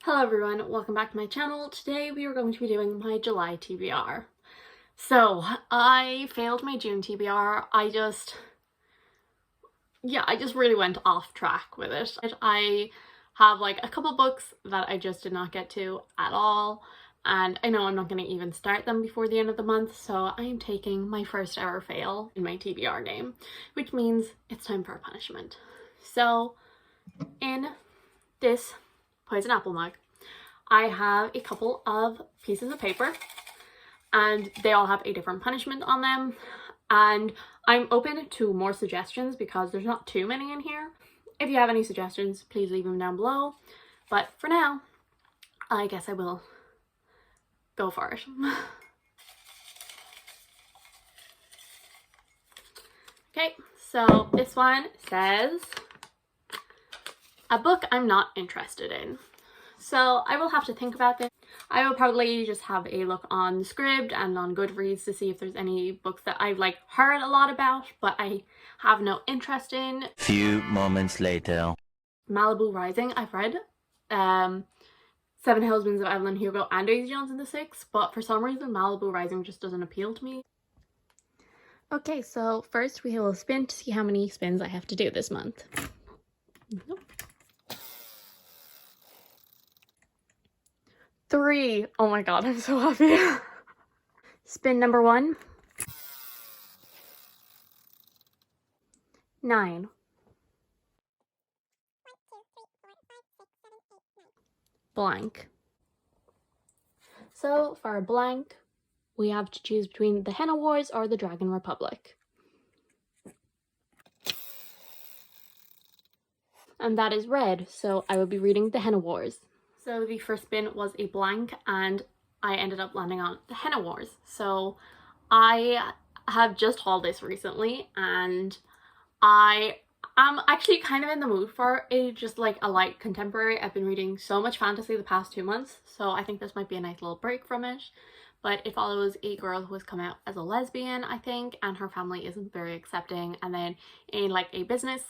Hello everyone, welcome back to my channel. Today we are going to be doing my July TBR. So, I failed my June TBR. I just really went off track with it. I have like a couple books that I just did not get to at all, and I know I'm not going to even start them before the end of the month, so I am taking my first ever fail in my TBR game, which means it's time for a punishment. So, in this poison apple mug, I have a couple of pieces of paper and they all have a different punishment on them, and I'm open to more suggestions because there's not too many in here. If you have any suggestions, please leave them down below, but for now I guess I will go for it. Okay, so this one says, a book I'm not interested in. So I will have to think about this. I will probably just have a look on SCRIBD and on Goodreads to see if there's any books that I've like heard a lot about but I have no interest in. Few moments later. Malibu Rising I've read. Seven Husbands of Evelyn Hugo and Daisy Jones and the Six, but for some reason Malibu Rising just doesn't appeal to me. Okay, so first we will spin to see how many spins I have to do this month. Nope. 3. Oh my god, I'm so happy. Spin number 1. 9. 'Blank. So for a blank, we have to choose between the Henna Wars or the Dragon Republic. And that is red, so I will be reading the Henna Wars. So the first spin was a blank and I ended up landing on the Henna Wars. So I have just hauled this recently and I am actually kind of in the mood for just like a light contemporary. I've been reading so much fantasy the past 2 months, so I think this might be a nice little break from it. But it follows a girl who has come out as a lesbian, I think, and her family isn't very accepting, and then in like a business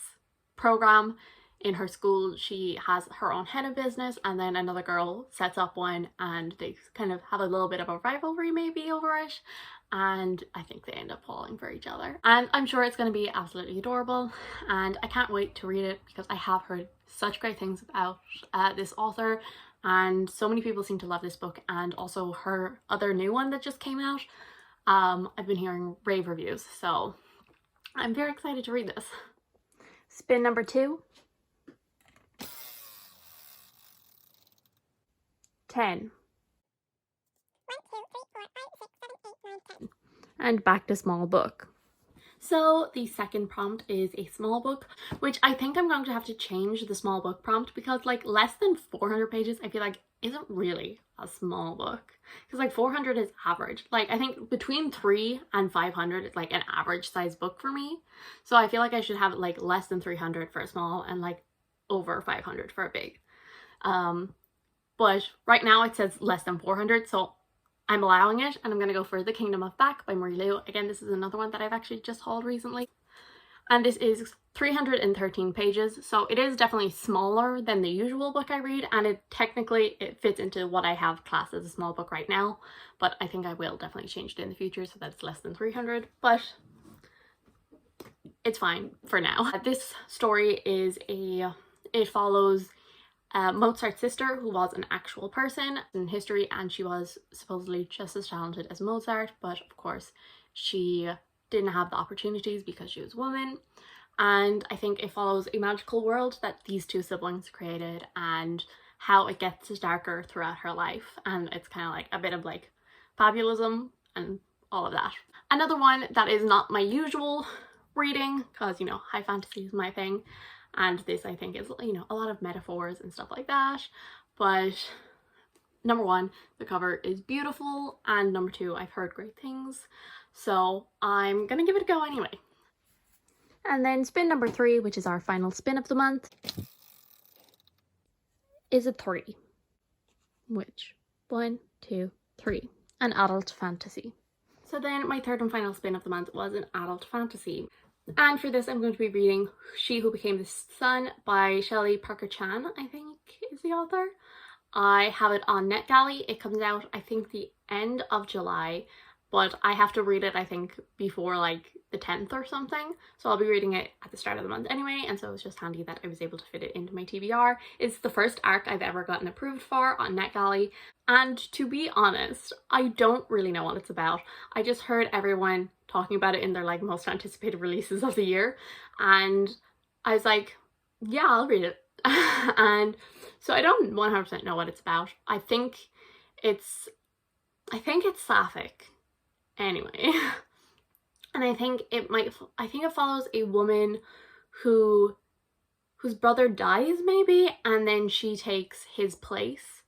program in her school she has her own henna business, and then another girl sets up one and they kind of have a little bit of a rivalry maybe over it, and I think they end up falling for each other. And I'm sure it's going to be absolutely adorable and I can't wait to read it because I have heard such great things about this author, and so many people seem to love this book and also her other new one that just came out. I've been hearing rave reviews, so I'm very excited to read this. Spin number 2. 10. 10. And back to small book. So the second prompt is a small book, which I think I'm going to have to change the small book prompt because like less than 400 pages I feel like isn't really a small book, because like 400 is average. Like I think between 300 and 500 is like an average size book for me, so I feel like I should have like less than 300 for a small and like over 500 for a big. But right now it says less than 400, so I'm allowing it, and I'm going to go for The Kingdom of Back by Marie Lu. Again, this is another one that I've actually just hauled recently. And this is 313 pages, so it is definitely smaller than the usual book I read, and it fits into what I have classed as a small book right now, but I think I will definitely change it in the future so that it's less than 300, but it's fine for now. This story is it follows Mozart's sister, who was an actual person in history, and she was supposedly just as talented as Mozart, but of course she didn't have the opportunities because she was a woman. And I think it follows a magical world that these two siblings created and how it gets darker throughout her life, and it's kind of like a bit of like fabulism and all of that. Another one that is not my usual reading, because you know, high fantasy is my thing, and this I think is, you know, a lot of metaphors and stuff like that, but number 1, the cover is beautiful, and number 2, I've heard great things, so I'm gonna give it a go anyway. And then spin number 3, which is our final spin of the month, is a 3, which 1, 2, 3, an adult fantasy. So then my third and final spin of the month was an adult fantasy. And for this I'm going to be reading She Who Became the Sun by Shelley Parker Chan, I think is the author. I have it on NetGalley. It comes out, I think, the end of July, but I have to read it, I think, before like the 10th or something. So I'll be reading it at the start of the month anyway, and so it's just handy that I was able to fit it into my TBR. It's the first ARC I've ever gotten approved for on NetGalley, and to be honest, I don't really know what it's about. I just heard everyone talking about it in their like most anticipated releases of the year, and I was like, yeah, I'll read it. And so I don't 100% know what it's about. I think it's sapphic anyway. And I think it follows a woman whose brother dies maybe, and then she takes his place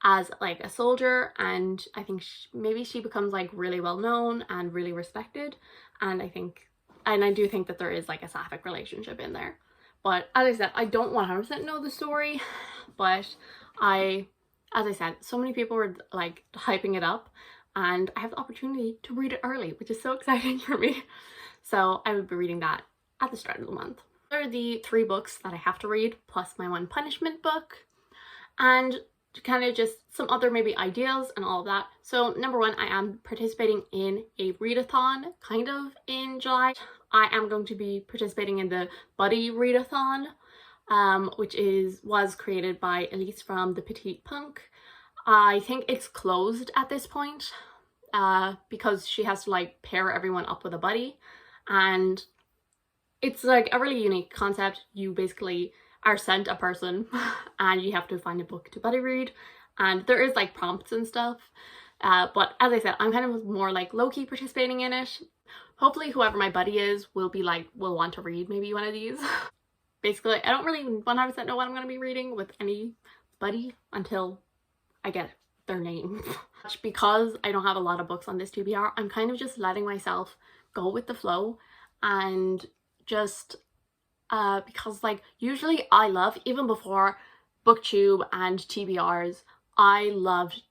as like a soldier, and I think maybe she becomes like really well known and really respected, and I do think that there is like a sapphic relationship in there. But as I said, I don't 100% know the story, but as I said, so many people were like hyping it up, and I have the opportunity to read it early, which is so exciting for me. So I would be reading that at the start of the month. Those are the 3 books that I have to read, plus my one punishment book, and kind of just some other maybe ideas and all of that. So number 1, I am participating in a readathon kind of in July. I am going to be participating in the Buddy Readathon, which was created by Elise from the Petite Punk. I think it's closed at this point because she has to like pair everyone up with a buddy, and it's like a really unique concept. You basically are sent a person and you have to find a book to buddy read, and there is like prompts and stuff, but as I said, I'm kind of more like low-key participating in it. Hopefully whoever my buddy is will want to read maybe one of these. Basically, I don't really 100% know what I'm going to be reading with any buddy until I get their name. Because I don't have a lot of books on this TBR, I'm kind of just letting myself go with the flow, and just because like usually I love, even before BookTube and TBRs, I loved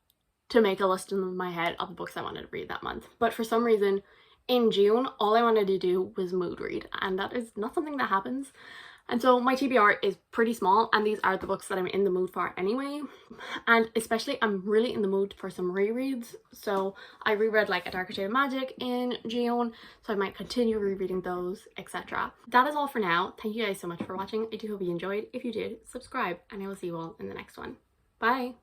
to make a list in my head of the books I wanted to read that month. But for some reason in June, all I wanted to do was mood read, and that is not something that happens. And so my TBR is pretty small, and these are the books that I'm in the mood for anyway. And especially I'm really in the mood for some rereads. So I reread like A Darker Shade of Magic in June, so I might continue rereading those, etc. That is all for now. Thank you guys so much for watching. I do hope you enjoyed. If you did, subscribe, and I will see you all in the next one. Bye!